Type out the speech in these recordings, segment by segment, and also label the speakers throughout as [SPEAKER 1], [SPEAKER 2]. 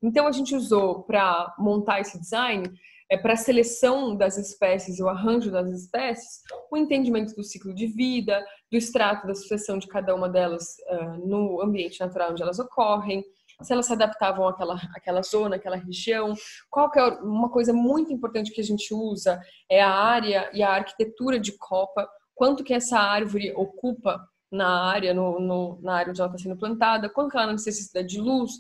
[SPEAKER 1] Então a gente usou para montar esse design, para a seleção das espécies, o arranjo das espécies, o entendimento do ciclo de vida, do extrato da sucessão de cada uma delas no ambiente natural onde elas ocorrem, se elas se adaptavam àquela zona, àquela região. Qual que é uma coisa muito importante que a gente usa é a área e a arquitetura de copa, quanto que essa árvore ocupa na área, na área onde ela está sendo plantada, quanto que ela necessita de luz,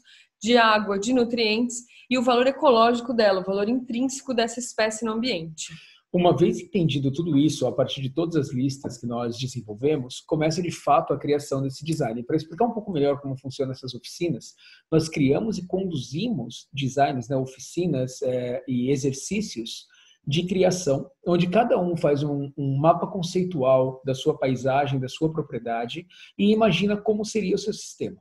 [SPEAKER 1] de água, de nutrientes e o valor ecológico dela, o valor intrínseco dessa espécie no ambiente.
[SPEAKER 2] Uma vez entendido tudo isso, a partir de todas as listas que nós desenvolvemos, começa de fato a criação desse design. Para explicar um pouco melhor como funcionam essas oficinas, nós criamos e conduzimos designs, né, oficinas e exercícios de criação, onde cada um faz um mapa conceitual da sua paisagem, da sua propriedade e imagina como seria o seu sistema.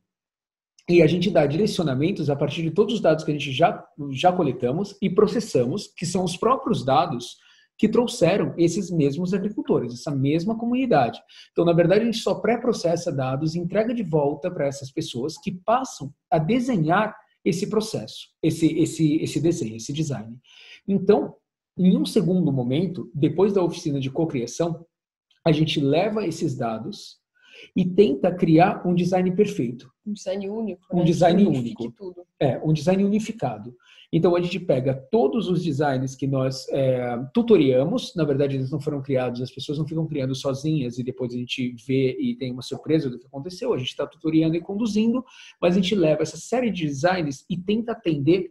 [SPEAKER 2] E a gente dá direcionamentos a partir de todos os dados que a gente já coletamos e processamos, que são os próprios dados que trouxeram esses mesmos agricultores, essa mesma comunidade. Então, na verdade, a gente só pré-processa dados e entrega de volta para essas pessoas que passam a desenhar esse processo, esse desenho, esse design. Então, em um segundo momento, depois da oficina de cocriação, a gente leva esses dados e tenta criar um design perfeito.
[SPEAKER 1] Um design único.
[SPEAKER 2] Um design único.
[SPEAKER 1] Tudo.
[SPEAKER 2] Um design unificado. Então, a gente pega todos os designs que nós tutoriamos, na verdade, eles não foram criados, as pessoas não ficam criando sozinhas e depois a gente vê e tem uma surpresa do que aconteceu, a gente está tutoriando e conduzindo, mas a gente leva essa série de designs e tenta atender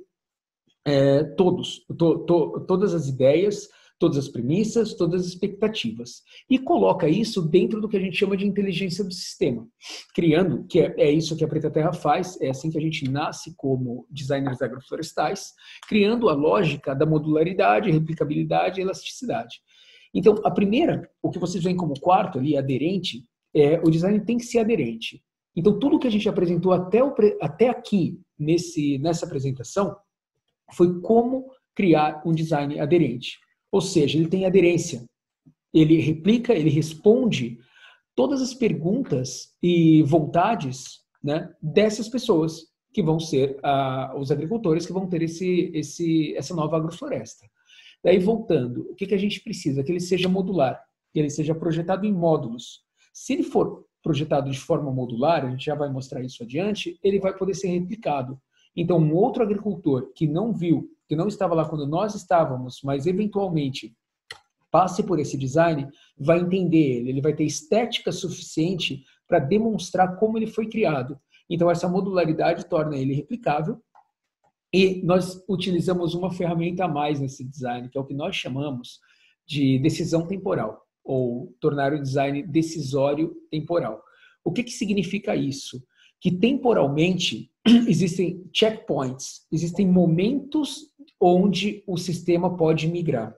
[SPEAKER 2] todas as ideias, todas as premissas, todas as expectativas. E coloca isso dentro do que a gente chama de inteligência do sistema. Criando, que é isso que a Preta Terra faz, é assim que a gente nasce como designers agroflorestais, criando a lógica da modularidade, replicabilidade e elasticidade. Então, a primeira, o que vocês veem como quarto ali, aderente, o design tem que ser aderente. Então, tudo que a gente apresentou até aqui, nessa apresentação, foi como criar um design aderente. Ou seja, ele tem aderência, ele replica, ele responde todas as perguntas e vontades, né, dessas pessoas que vão ser os agricultores que vão ter essa nova agrofloresta. Daí, voltando, o que a gente precisa? Que ele seja modular, que ele seja projetado em módulos. Se ele for projetado de forma modular, a gente já vai mostrar isso adiante, ele vai poder ser replicado. Então, um outro agricultor que não viu, que não estava lá quando nós estávamos, mas eventualmente passe por esse design, vai entender ele vai ter estética suficiente para demonstrar como ele foi criado. Então, essa modularidade torna ele replicável e nós utilizamos uma ferramenta a mais nesse design, que é o que nós chamamos de decisão temporal, ou tornar o design decisório temporal. O que significa isso? Que temporalmente existem checkpoints, existem momentos onde o sistema pode migrar.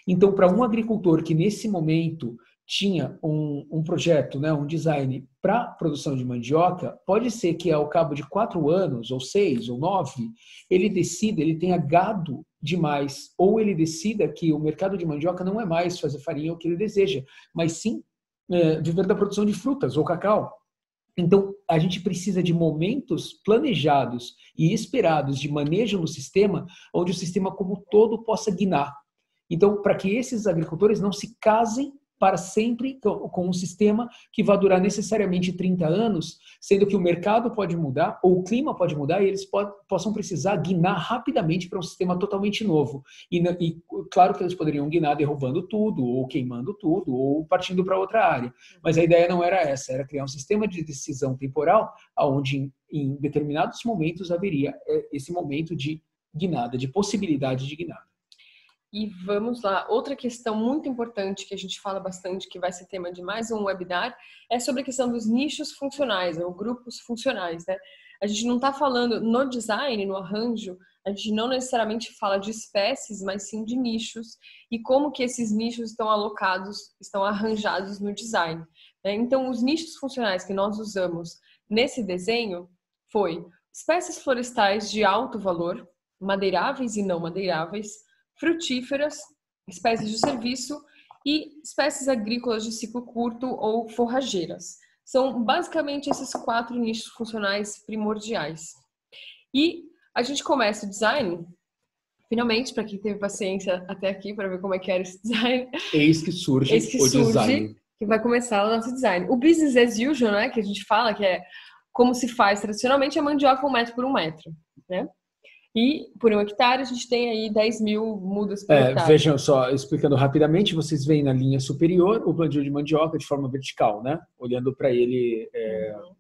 [SPEAKER 2] Então, para um agricultor que nesse momento tinha um projeto, né, um design para produção de mandioca, pode ser que ao cabo de 4 anos, ou 6, ou 9, ele decida, ele tenha gado demais, ou ele decida que o mercado de mandioca não é mais fazer farinha o que ele deseja, mas sim viver da produção de frutas ou cacau. Então, a gente precisa de momentos planejados e esperados de manejo no sistema, onde o sistema como todo possa guinar. Então, para que esses agricultores não se casem para sempre com um sistema que vai durar necessariamente 30 anos, sendo que o mercado pode mudar, ou o clima pode mudar, e eles possam precisar guinar rapidamente para um sistema totalmente novo. E claro que eles poderiam guinar derrubando tudo, ou queimando tudo, ou partindo para outra área. Mas a ideia não era essa, era criar um sistema de decisão temporal, onde em determinados momentos haveria esse momento de guinada, de possibilidade de guinada.
[SPEAKER 1] E vamos lá, outra questão muito importante que a gente fala bastante, que vai ser tema de mais um webinar, é sobre a questão dos nichos funcionais, ou grupos funcionais, né? A gente não está falando no design, no arranjo, a gente não necessariamente fala de espécies, mas sim de nichos, e como que esses nichos estão alocados, estão arranjados no design, né? Então, os nichos funcionais que nós usamos nesse desenho foi espécies florestais de alto valor, madeiráveis e não madeiráveis, frutíferas, espécies de serviço e espécies agrícolas de ciclo curto ou forrageiras. São basicamente esses 4 nichos funcionais primordiais. E A gente começa o design, finalmente, para quem teve paciência até aqui para ver como é que era esse design.
[SPEAKER 2] Eis que surge o design.
[SPEAKER 1] Que vai começar o nosso design. O business as usual, né, que a gente fala, que é como se faz tradicionalmente, é mandioca 1 metro por 1 metro, né? E por 1 hectare a gente tem aí 10 mil mudas por hectare.
[SPEAKER 2] Vejam só, explicando rapidamente, vocês veem na linha superior o plantio de mandioca de forma vertical, né? Olhando para ele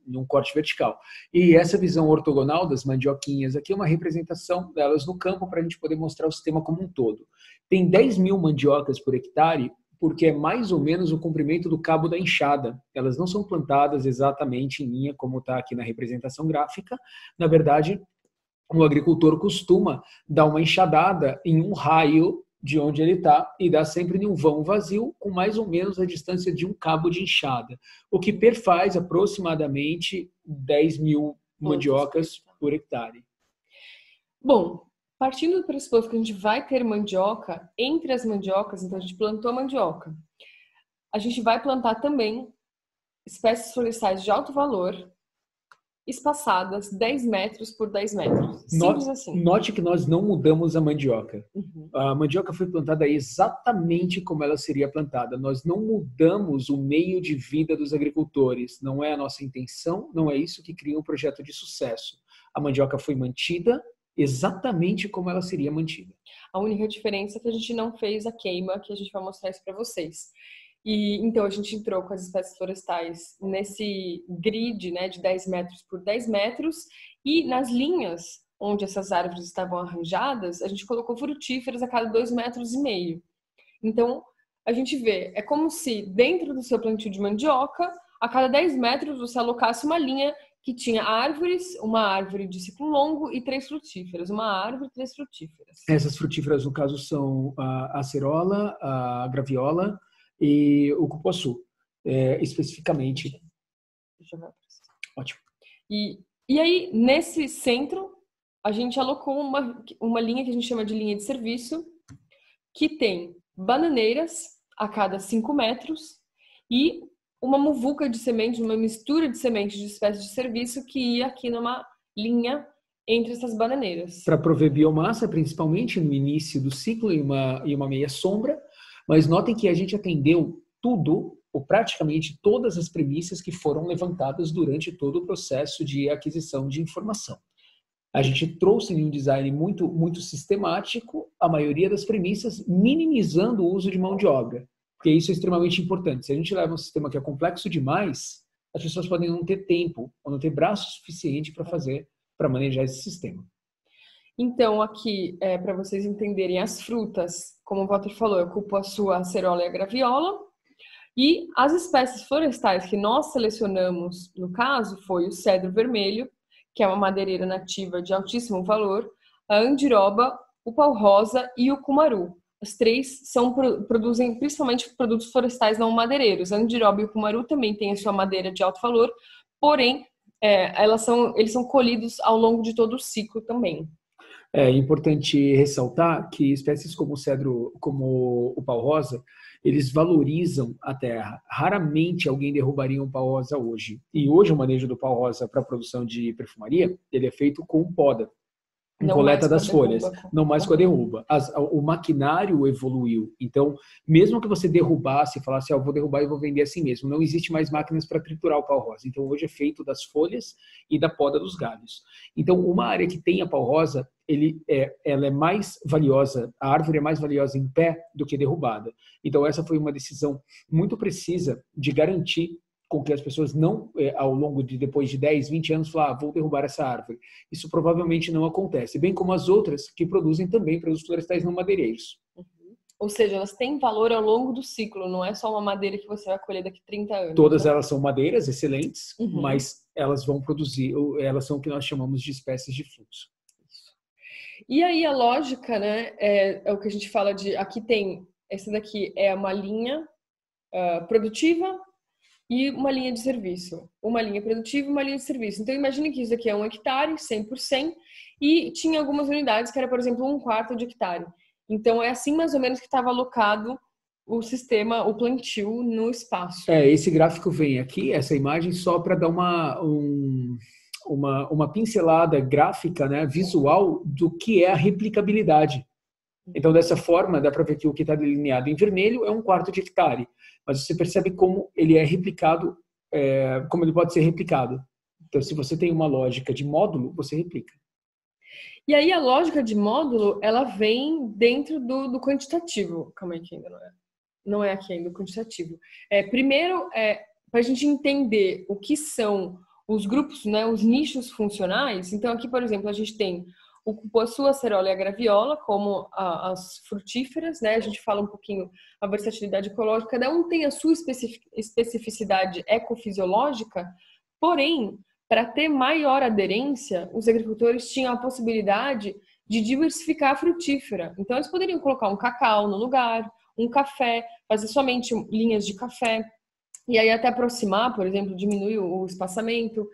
[SPEAKER 2] num corte vertical. E essa visão ortogonal das mandioquinhas aqui é uma representação delas no campo para a gente poder mostrar o sistema como um todo. Tem 10 mil mandiocas por hectare, porque é mais ou menos o comprimento do cabo da enxada. Elas não são plantadas exatamente em linha, como está aqui na representação gráfica. Na verdade, o agricultor costuma dar uma enxadada em um raio de onde ele está e dá sempre em um vão vazio com mais ou menos a distância de um cabo de enxada, o que perfaz aproximadamente 10 mil mandiocas por hectare.
[SPEAKER 1] Bom, partindo do pressuposto que a gente vai ter mandioca, entre as mandiocas, então a gente plantou a mandioca, a gente vai plantar também espécies florestais de alto valor, espaçadas 10 metros por 10 metros. Simples assim.
[SPEAKER 2] Note que nós não mudamos a mandioca. A mandioca foi plantada exatamente como ela seria plantada. Nós não mudamos o meio de vida dos agricultores. Não é a nossa intenção, não é isso que cria um projeto de sucesso. A mandioca foi mantida exatamente como ela seria mantida.
[SPEAKER 1] A única diferença é que a gente não fez a queima, que a gente vai mostrar isso para vocês. E então a gente entrou com as espécies florestais nesse grid, né, de 10 metros por 10 metros, e nas linhas onde essas árvores estavam arranjadas, a gente colocou frutíferas a cada 2,5 metros. Então a gente vê, é como se dentro do seu plantio de mandioca, a cada 10 metros você alocasse uma linha que tinha árvores, uma árvore de ciclo longo e 3 frutíferas. Uma árvore e 3 frutíferas.
[SPEAKER 2] Essas frutíferas, no caso, são a acerola, a graviola e o cupuaçu, especificamente.
[SPEAKER 1] Deixa eu ver.
[SPEAKER 2] Ótimo.
[SPEAKER 1] E aí, nesse centro, a gente alocou uma linha que a gente chama de linha de serviço, que tem bananeiras a cada 5 metros e uma muvuca de sementes, uma mistura de sementes de espécies de serviço que ia aqui numa linha entre essas bananeiras.
[SPEAKER 2] Para prover biomassa, principalmente no início do ciclo e uma meia sombra, mas notem que a gente atendeu tudo, ou praticamente todas as premissas que foram levantadas durante todo o processo de aquisição de informação. A gente trouxe em um design muito, muito sistemático a maioria das premissas, minimizando o uso de mão de obra, porque isso é extremamente importante. Se a gente leva um sistema que é complexo demais, as pessoas podem não ter tempo ou não ter braço suficiente para manejar esse sistema.
[SPEAKER 1] Então, aqui, para vocês entenderem, as frutas, como o Walter falou, é o cupuaçu, a acerola e a graviola. E as espécies florestais que nós selecionamos, no caso, foi o cedro vermelho, que é uma madeireira nativa de altíssimo valor, a andiroba, o pau-rosa e o cumaru. As três produzem principalmente produtos florestais não madeireiros. A andiroba e o cumaru também têm a sua madeira de alto valor, porém, eles são colhidos ao longo de todo o ciclo também.
[SPEAKER 2] É importante ressaltar que espécies como o cedro, como o pau-rosa, eles valorizam a terra. Raramente alguém derrubaria um pau-rosa hoje. E hoje o manejo do pau-rosa para a produção de perfumaria, ele é feito com poda, com coleta das folhas, não mais com a derruba. O maquinário evoluiu. Então, mesmo que você derrubasse e falasse, eu vou derrubar e vou vender assim mesmo, não existe mais máquinas para triturar o pau-rosa. Então, hoje é feito das folhas e da poda dos galhos. Então, uma área que tem a pau-rosa, ela é mais valiosa, a árvore é mais valiosa em pé do que derrubada. Então, essa foi uma decisão muito precisa de garantir com que as pessoas não, ao longo de depois de 10, 20 anos, falar, vou derrubar essa árvore. Isso provavelmente não acontece, bem como as outras que produzem também produtos florestais não madeireiros.
[SPEAKER 1] Ou seja, elas têm valor ao longo do ciclo, não é só uma madeira que você vai colher daqui a 30 anos.
[SPEAKER 2] Todas elas são madeiras excelentes, mas elas vão produzir, elas são o que nós chamamos de espécies de fluxo.
[SPEAKER 1] E aí a lógica, né, é o que a gente fala de, aqui tem, essa daqui é uma linha produtiva, e uma linha de serviço. Uma linha produtiva e uma linha de serviço. Então, imagine que isso aqui é 1 hectare, 100%, e tinha algumas unidades que era, por exemplo, 1/4 de hectare. Então, é assim mais ou menos que estava alocado o sistema, o plantio no espaço.
[SPEAKER 2] Esse gráfico vem aqui, essa imagem, só para dar uma pincelada gráfica, né, visual do que é a replicabilidade. Então, dessa forma, dá para ver que o que está delineado em vermelho é 1/4 de hectare, mas você percebe como ele é replicado, como ele pode ser replicado. Então, se você tem uma lógica de módulo, você replica.
[SPEAKER 1] E aí a lógica de módulo, ela vem dentro do quantitativo. Calma aí que ainda não é. Não é aqui ainda o quantitativo. Primeiro, para a gente entender o que são os grupos, né, os nichos funcionais. Então aqui, por exemplo, a gente tem o cupuaçu, a acerola e a graviola como as frutíferas, né? A gente fala um pouquinho a versatilidade ecológica. Cada um tem a sua especificidade ecofisiológica, porém, para ter maior aderência, os agricultores tinham a possibilidade de diversificar a frutífera. Então, eles poderiam colocar um cacau no lugar, um café, fazer somente linhas de café, e aí até aproximar, por exemplo, diminuir o espaçamento,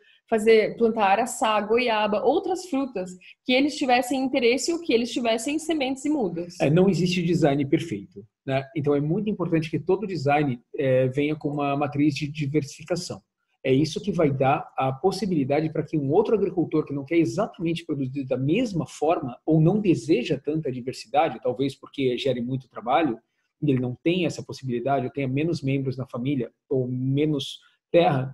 [SPEAKER 1] plantar araçá, goiaba, outras frutas que eles tivessem interesse ou que eles tivessem sementes e mudas.
[SPEAKER 2] Não existe design perfeito, né? Então, é muito importante que todo design venha com uma matriz de diversificação. É isso que vai dar a possibilidade para que um outro agricultor que não quer exatamente produzir da mesma forma ou não deseja tanta diversidade, talvez porque gere muito trabalho, e ele não tem essa possibilidade, ou tenha menos membros na família ou menos terra,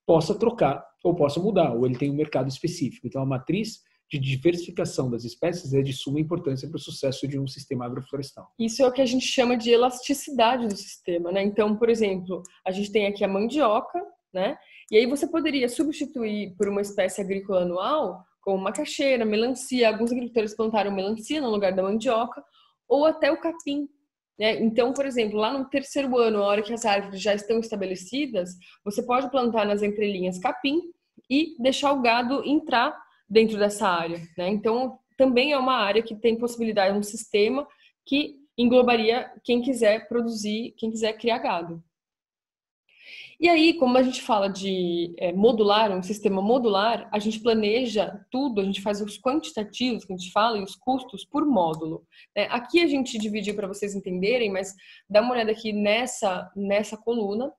[SPEAKER 2] possa trocar ou possa mudar, ou ele tem um mercado específico. Então, a matriz de diversificação das espécies é de suma importância para o sucesso de um sistema agroflorestal.
[SPEAKER 1] Isso é o que a gente chama de elasticidade do sistema, né? Então, por exemplo, a gente tem aqui a mandioca, né? E aí você poderia substituir por uma espécie agrícola anual, como macaxeira, melancia. Alguns agricultores plantaram melancia no lugar da mandioca, ou até o capim, né? Então, por exemplo, lá no 3º ano, a hora que as árvores já estão estabelecidas, você pode plantar nas entrelinhas capim e deixar o gado entrar dentro dessa área, né? Então, também é uma área que tem possibilidade, um sistema que englobaria quem quiser produzir, quem quiser criar gado. E aí, como a gente fala de modular, um sistema modular, a gente planeja tudo, a gente faz os quantitativos, que a gente fala, e os custos por módulo. Aqui a gente dividiu para vocês entenderem, mas dá uma olhada aqui nessa coluna,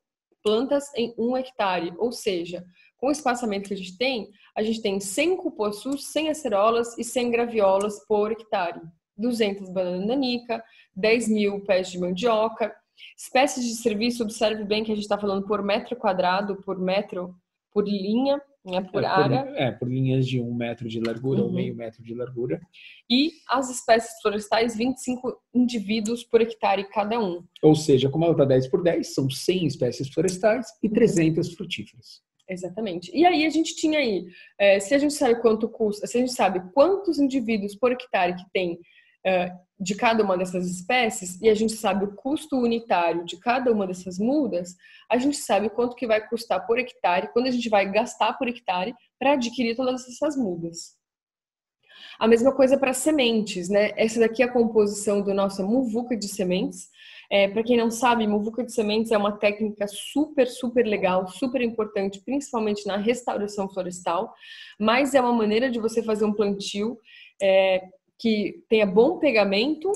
[SPEAKER 1] plantas em 1 hectare, ou seja, com o espaçamento que a gente tem 100 cupuaçus, 100 acerolas e 100 graviolas por hectare, 200 bananas nanica, 10.000 pés de mandioca. Espécies de serviço, observe bem que a gente está falando por metro quadrado, por metro, por linha, né, por área.
[SPEAKER 2] Por linhas de 1 metro de largura ou meio metro de largura.
[SPEAKER 1] E as espécies florestais, 25 indivíduos por hectare cada um.
[SPEAKER 2] Ou seja, como ela está 10 por 10, são 100 espécies florestais e 300 frutíferas.
[SPEAKER 1] Exatamente. E aí a gente tinha aí, se a gente sabe quanto custa, se a gente sabe quantos indivíduos por hectare que tem de cada uma dessas espécies, e a gente sabe o custo unitário de cada uma dessas mudas, a gente sabe quanto que vai custar por hectare, quando a gente vai gastar por hectare para adquirir todas essas mudas. A mesma coisa para sementes, né? Essa daqui é a composição da nossa muvuca de sementes. Para quem não sabe, muvuca de sementes é uma técnica super, super legal, super importante, principalmente na restauração florestal, mas é uma maneira de você fazer um plantio que tenha bom pegamento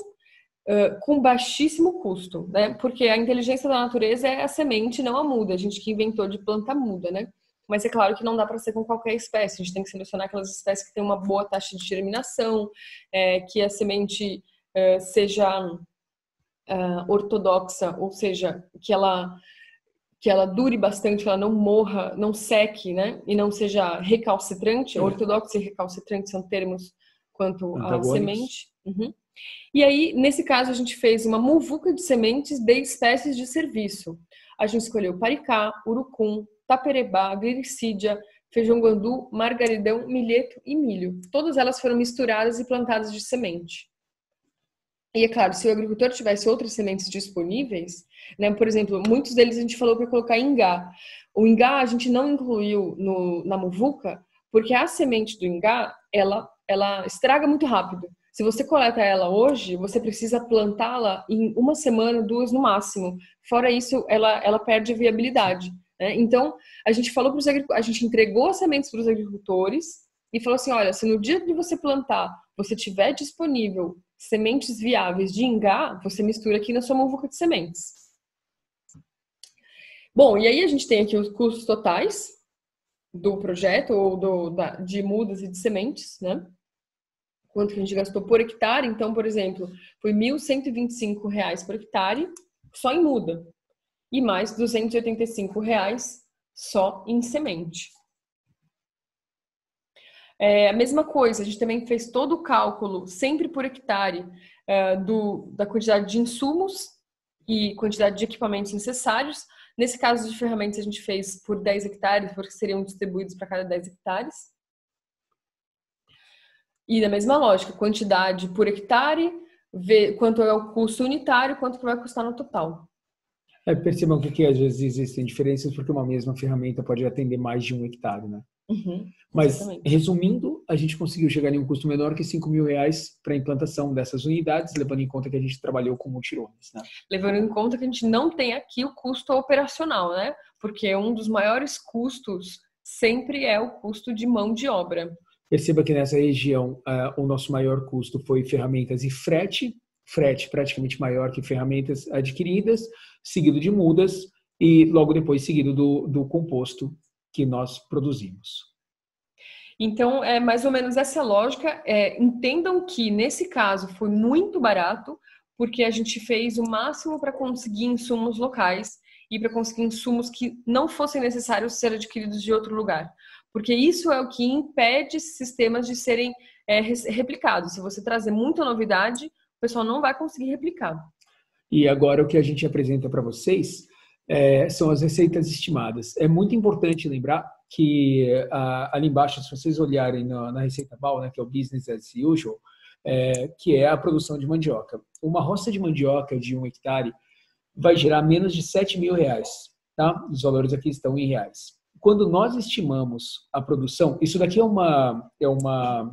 [SPEAKER 1] com baixíssimo custo, né? Porque a inteligência da natureza é a semente, não a muda. A gente que inventou de planta muda, né? Mas é claro que não dá para ser com qualquer espécie. A gente tem que selecionar aquelas espécies que têm uma boa taxa de germinação, que a semente seja ortodoxa, ou seja, que ela dure bastante, que ela não morra, não seque, né? E não seja recalcitrante. Ortodoxa e recalcitrante são termos quanto à semente. E aí, nesse caso, a gente fez uma muvuca de sementes de espécies de serviço. A gente escolheu paricá, urucum, taperebá, glicídia, feijão guandu, margaridão, milheto e milho. Todas elas foram misturadas e plantadas de semente. E é claro, se o agricultor tivesse outras sementes disponíveis, né, por exemplo, muitos deles a gente falou para colocar ingá. O ingá a gente não incluiu na muvuca, porque a semente do ingá, ela estraga muito rápido. Se você coleta ela hoje, você precisa plantá-la em 1 semana, 2 no máximo. Fora isso, ela perde a viabilidade, né? Então, a gente falou para os agricultores, a gente entregou as sementes para os agricultores e falou assim, olha, se no dia de você plantar, você tiver disponível sementes viáveis de ingá, você mistura aqui na sua muvuca de sementes. Bom, e aí a gente tem aqui os custos totais, do projeto ou de mudas e de sementes, né? Quanto que a gente gastou por hectare. Então, por exemplo, foi R$ 1.125 por hectare só em muda e mais R$ 285 só em semente. A mesma coisa, a gente também fez todo o cálculo, sempre por hectare, da quantidade de insumos e quantidade de equipamentos necessários. Nesse caso de ferramentas, a gente fez por 10 hectares, porque seriam distribuídos para cada 10 hectares. E da mesma lógica, quantidade por hectare, ver quanto é o custo unitário, quanto que vai custar no total.
[SPEAKER 2] Percebam que às vezes existem diferenças porque uma mesma ferramenta pode atender mais de 1 hectare, né? Mas, resumindo, a gente conseguiu chegar em um custo menor que R$ 5.000 para a implantação dessas unidades, levando em conta que a gente trabalhou com multirones, né?
[SPEAKER 1] Levando em conta que a gente não tem aqui o custo operacional, né? Porque um dos maiores custos sempre é o custo de mão de obra.
[SPEAKER 2] Perceba que nessa região o nosso maior custo foi ferramentas e frete praticamente maior que ferramentas adquiridas, seguido de mudas e logo depois seguido do composto que nós produzimos.
[SPEAKER 1] Então, é mais ou menos essa lógica. Entendam que nesse caso foi muito barato, porque a gente fez o máximo para conseguir insumos locais e para conseguir insumos que não fossem necessários ser adquiridos de outro lugar. Porque isso é o que impede sistemas de serem replicados. Se você trazer muita novidade, o pessoal não vai conseguir replicar.
[SPEAKER 2] E agora o que a gente apresenta para vocês são as receitas estimadas. É muito importante lembrar que ali embaixo, se vocês olharem na receita BAL, né, que é o Business as Usual, que é a produção de mandioca. Uma roça de mandioca de 1 hectare vai gerar menos de R$ 7.000, tá? Os valores aqui estão em reais. Quando nós estimamos a produção, isso daqui é uma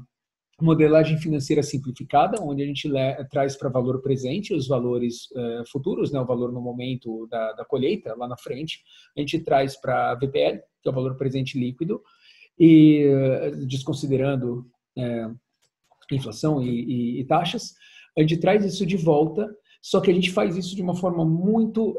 [SPEAKER 2] modelagem financeira simplificada, onde a gente traz para valor presente os valores futuros, né, o valor no momento da colheita, lá na frente. A gente traz para VPL, que é o valor presente líquido, e desconsiderando inflação e taxas, a gente traz isso de volta, só que a gente faz isso de uma forma muito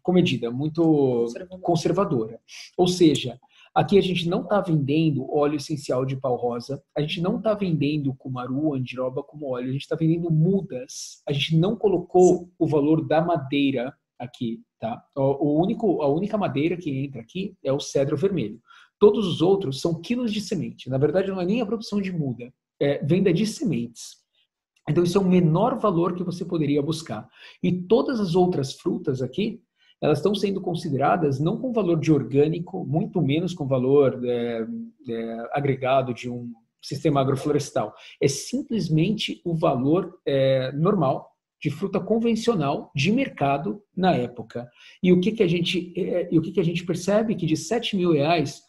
[SPEAKER 2] comedida, muito conservadora. Ou seja, aqui a gente não está vendendo óleo essencial de pau rosa, a gente não está vendendo cumaru, andiroba como óleo, a gente está vendendo mudas. A gente não colocou o valor da madeira aqui, tá? A única madeira que entra aqui é o cedro vermelho. Todos os outros são quilos de semente. Na verdade, não é nem a produção de muda, é venda de sementes. Então, isso é o menor valor que você poderia buscar. E todas as outras frutas aqui, elas estão sendo consideradas não com valor de orgânico, muito menos com valor agregado de um sistema agroflorestal. É simplesmente o valor normal de fruta convencional de mercado na época. E o que a gente percebe? Que de R$ 7.000,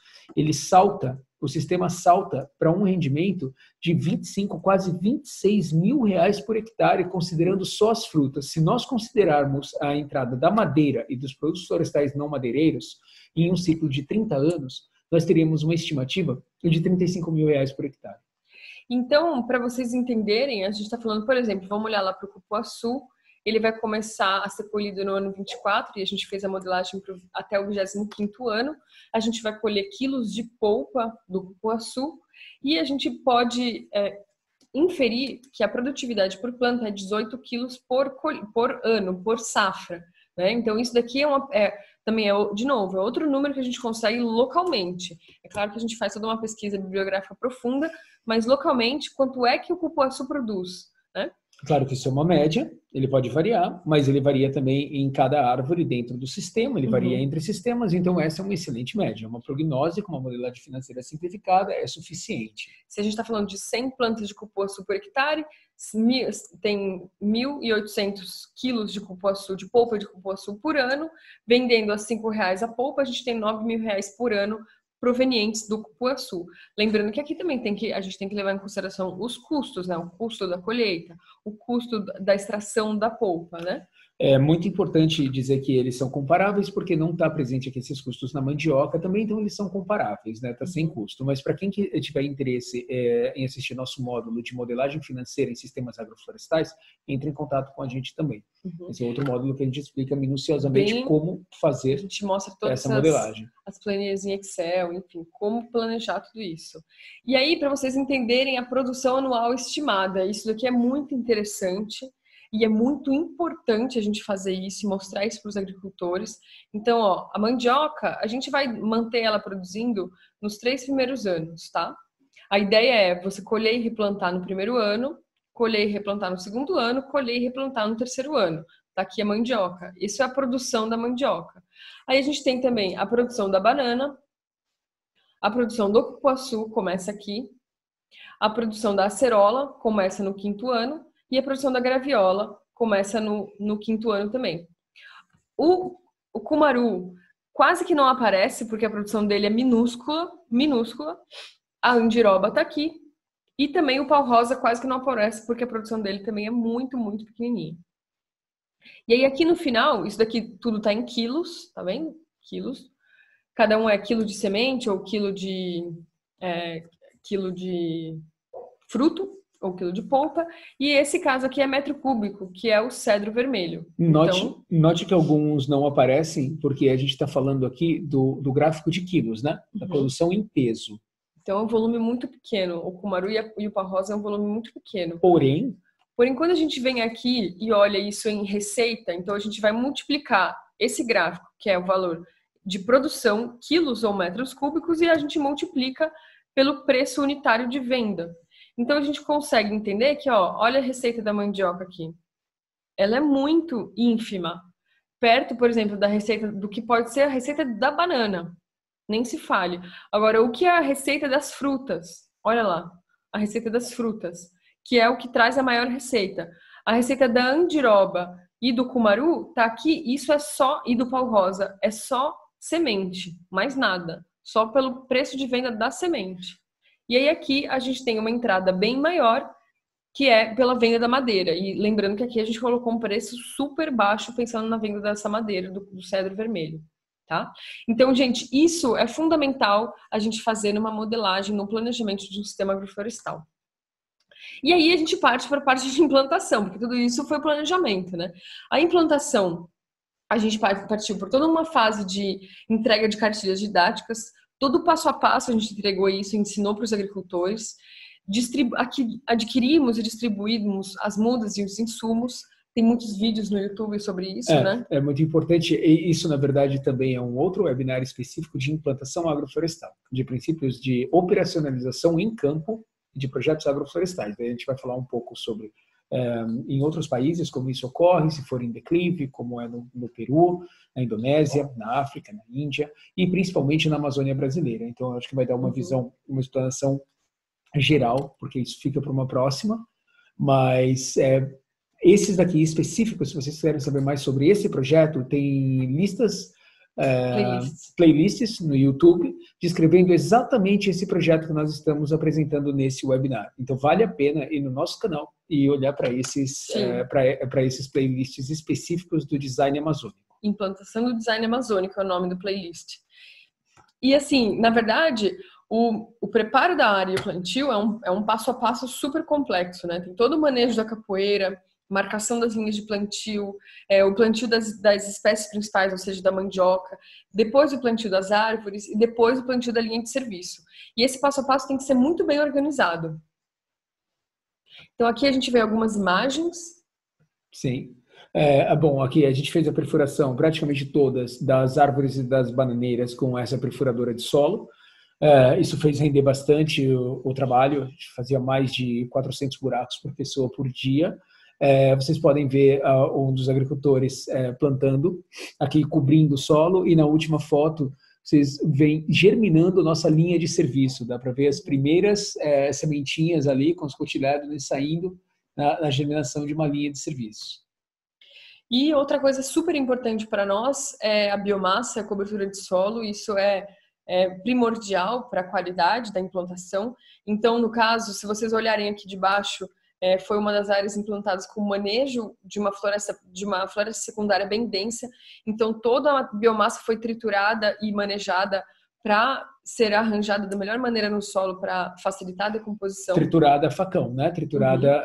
[SPEAKER 2] o sistema salta para um rendimento de 25, quase R$ 26.000 por hectare, considerando só as frutas. Se nós considerarmos a entrada da madeira e dos produtos florestais não madeireiros, em um ciclo de 30 anos, nós teríamos uma estimativa de R$ 35.000 por hectare.
[SPEAKER 1] Então, para vocês entenderem, a gente está falando, por exemplo, vamos olhar lá para o cupuaçu, ele vai começar a ser colhido no ano 24, e a gente fez a modelagem até o 25º ano. A gente vai colher quilos de polpa do cupuaçu e a gente pode inferir que a produtividade por planta é 18 quilos por ano, por safra, né? Então, isso daqui também de novo, é outro número que a gente consegue localmente. É claro que a gente faz toda uma pesquisa bibliográfica profunda, mas localmente, quanto é que o cupuaçu produz, né?
[SPEAKER 2] Claro que isso é uma média, ele pode variar, mas ele varia também em cada árvore dentro do sistema, ele varia entre sistemas, então essa é uma excelente média. Uma prognose com uma modelagem financeira simplificada é suficiente.
[SPEAKER 1] Se a gente está falando de 100 plantas de cupuaçu por hectare, tem 1.800 quilos de cupuaçu, de polpa de cupuaçu por ano, vendendo a R$ 5,00 a polpa, a gente tem R$ 9.000 por ano provenientes do cupuaçu. Lembrando que aqui também a gente tem que levar em consideração os custos, né? O custo da colheita, o custo da extração da polpa, né?
[SPEAKER 2] É muito importante dizer que eles são comparáveis, porque não está presente aqui esses custos na mandioca também, então eles são comparáveis, né? Está sem custo. Mas para quem que tiver interesse em assistir nosso módulo de modelagem financeira em sistemas agroflorestais, entre em contato com a gente também. Esse é outro módulo que a gente explica minuciosamente como fazer
[SPEAKER 1] a gente mostra todas
[SPEAKER 2] essa modelagem.
[SPEAKER 1] As planilhas em Excel, enfim, como planejar tudo isso. E aí, para vocês entenderem a produção anual estimada, isso daqui é muito interessante. E é muito importante a gente fazer isso e mostrar isso para os agricultores. Então, ó, a mandioca, a gente vai manter ela produzindo nos 3 primeiros anos, tá? A ideia é você colher e replantar no primeiro ano, colher e replantar no segundo ano, colher e replantar no terceiro ano. Tá aqui a mandioca. Isso é a produção da mandioca. Aí a gente tem também a produção da banana, a produção do cupuaçu começa aqui, a produção da acerola começa no 5º ano, e a produção da graviola começa no 5º ano também. O cumaru quase que não aparece, porque a produção dele é minúscula. A andiroba está aqui. E também o pau-rosa quase que não aparece, porque a produção dele também é muito, muito pequenininha. E aí aqui no final, isso daqui tudo está em quilos, tá vendo? Quilos. Cada um é quilo de semente ou quilo de fruto, ou quilo de polpa, e esse caso aqui é metro cúbico, que é o cedro vermelho.
[SPEAKER 2] Note que alguns não aparecem, porque a gente está falando aqui do gráfico de quilos, né? Da produção em peso.
[SPEAKER 1] Então é um volume muito pequeno. O cumaru e o pau-rosa é um volume muito pequeno.
[SPEAKER 2] Porém,
[SPEAKER 1] quando a gente vem aqui e olha isso em receita, então a gente vai multiplicar esse gráfico, que é o valor de produção, quilos ou metros cúbicos, e a gente multiplica pelo preço unitário de venda. Então, a gente consegue entender que, ó, olha a receita da mandioca aqui. Ela é muito ínfima. Perto, por exemplo, da receita do que pode ser a receita da banana. Nem se fale. Agora, o que é a receita das frutas? Olha lá, a receita das frutas, que é o que traz a maior receita. A receita da andiroba e do cumaru tá aqui, isso é só, e do pau-rosa, é só semente, mais nada. Só pelo preço de venda da semente. E aí aqui a gente tem uma entrada bem maior, que é pela venda da madeira. E lembrando que aqui a gente colocou um preço super baixo pensando na venda dessa madeira, do cedro vermelho, tá? Então, gente, isso é fundamental a gente fazer numa modelagem, no planejamento de um sistema agroflorestal. E aí a gente parte para a parte de implantação, porque tudo isso foi planejamento, né? A implantação, a gente partiu por toda uma fase de entrega de cartilhas didáticas. Todo passo a passo a gente entregou isso, ensinou para os agricultores. Adquirimos e distribuímos as mudas e os insumos. Tem muitos vídeos no YouTube sobre isso, né?
[SPEAKER 2] É muito importante. E isso, na verdade, também é um outro webinar específico de implantação agroflorestal, de princípios de operacionalização em campo de projetos agroflorestais. Daí a gente vai falar um pouco sobre em outros países como isso ocorre, se for em declive, como é no Peru, na Indonésia, na África, na Índia e principalmente na Amazônia brasileira. Então, eu acho que vai dar uma visão, uma explanação geral, porque isso fica para uma próxima, mas esses daqui específicos, se vocês querem saber mais sobre esse projeto, tem playlists no YouTube descrevendo exatamente esse projeto que nós estamos apresentando nesse webinar. Então vale a pena ir no nosso canal e olhar para esses playlists específicos do design amazônico.
[SPEAKER 1] Implantação do design amazônico é o nome do playlist. E assim, na verdade, o preparo da área e o plantio é um passo a passo super complexo, né? Tem todo o manejo da capoeira, marcação das linhas de plantio, o plantio das espécies principais, ou seja, da mandioca, depois o plantio das árvores e depois o plantio da linha de serviço. E esse passo a passo tem que ser muito bem organizado. Então aqui a gente vê algumas imagens.
[SPEAKER 2] Sim. Bom, aqui a gente fez a perfuração praticamente todas das árvores e das bananeiras com essa perfuradora de solo. Isso fez render bastante o trabalho. A gente fazia mais de 400 buracos por pessoa por dia. Vocês podem ver um dos agricultores plantando, aqui cobrindo o solo, e na última foto vocês veem germinando nossa linha de serviço. Dá para ver as primeiras sementinhas ali com os cotilédones saindo na germinação de uma linha de serviço.
[SPEAKER 1] E outra coisa super importante para nós é a biomassa, a cobertura de solo. Isso é primordial para a qualidade da implantação. Então, no caso, se vocês olharem aqui de baixo, foi uma das áreas implantadas com manejo de uma floresta secundária bem densa. Então, toda a biomassa foi triturada e manejada para ser arranjada da melhor maneira no solo para facilitar a decomposição.
[SPEAKER 2] Triturada a facão, né? Triturada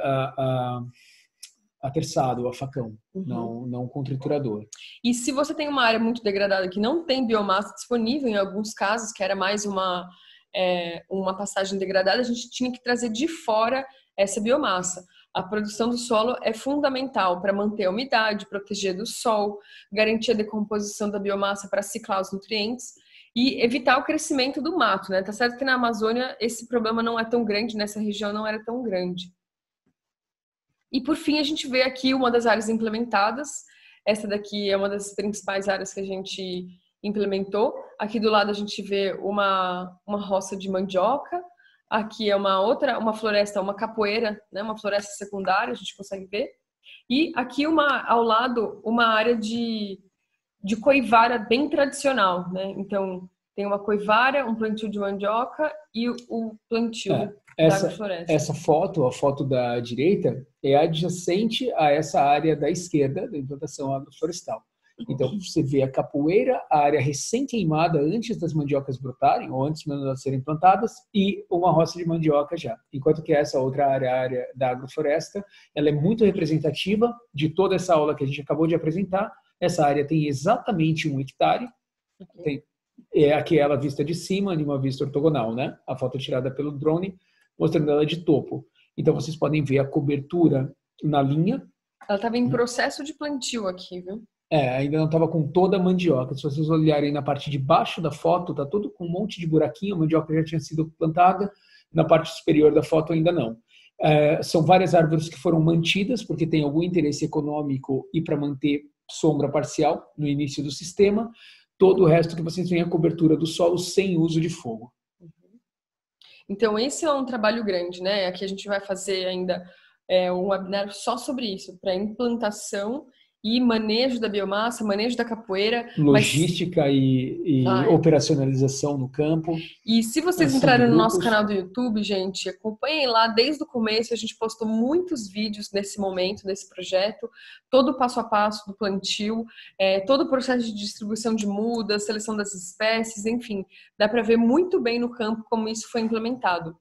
[SPEAKER 2] a terçado, a facão, não com triturador.
[SPEAKER 1] E se você tem uma área muito degradada que não tem biomassa disponível, em alguns casos, que era mais uma pastagem degradada, a gente tinha que trazer de fora essa biomassa. A produção do solo é fundamental para manter a umidade, proteger do sol, garantir a decomposição da biomassa para ciclar os nutrientes e evitar o crescimento do mato, né? Tá certo que na Amazônia esse problema não é tão grande, nessa região não era tão grande. E por fim a gente vê aqui uma das áreas implementadas. Essa daqui é uma das principais áreas que a gente implementou. Aqui do lado a gente vê uma roça de mandioca. Aqui é uma floresta, uma capoeira, né? Uma floresta secundária, a gente consegue ver. E aqui ao lado uma área de coivara bem tradicional, né? Então tem uma coivara, um plantio de mandioca e o plantio da agrofloresta.
[SPEAKER 2] Essa foto, a foto da direita, é adjacente a essa área da esquerda da implantação agroflorestal. Então você vê a capoeira, a área recém-queimada antes das mandiocas brotarem, ou antes mesmo de serem plantadas, e uma roça de mandioca já. Enquanto que essa outra área, a área da agrofloresta, ela é muito representativa de toda essa aula que a gente acabou de apresentar. Essa área tem exatamente 1 hectare. É aqui ela vista de cima, em uma vista ortogonal, né? A foto tirada pelo drone, mostrando ela de topo. Então vocês podem ver a cobertura na linha.
[SPEAKER 1] Ela estava em processo de plantio aqui, viu?
[SPEAKER 2] Ainda não estava com toda a mandioca. Se vocês olharem na parte de baixo da foto, tá tudo com um monte de buraquinho, a mandioca já tinha sido plantada. Na parte superior da foto ainda não. São várias árvores que foram mantidas, porque tem algum interesse econômico e para manter sombra parcial no início do sistema. Todo o resto que vocês veem a cobertura do solo sem uso de fogo.
[SPEAKER 1] Então esse é um trabalho grande, né? Aqui a gente vai fazer ainda um webinar só sobre isso, para implantação e manejo da biomassa, manejo da capoeira.
[SPEAKER 2] Logística e operacionalização no campo.
[SPEAKER 1] E se vocês entrarem no nosso canal do YouTube, gente, acompanhem lá desde o começo. A gente postou muitos vídeos nesse momento, nesse projeto. Todo o passo a passo do plantio, todo o processo de distribuição de mudas, seleção das espécies, enfim. Dá para ver muito bem no campo como isso foi implementado.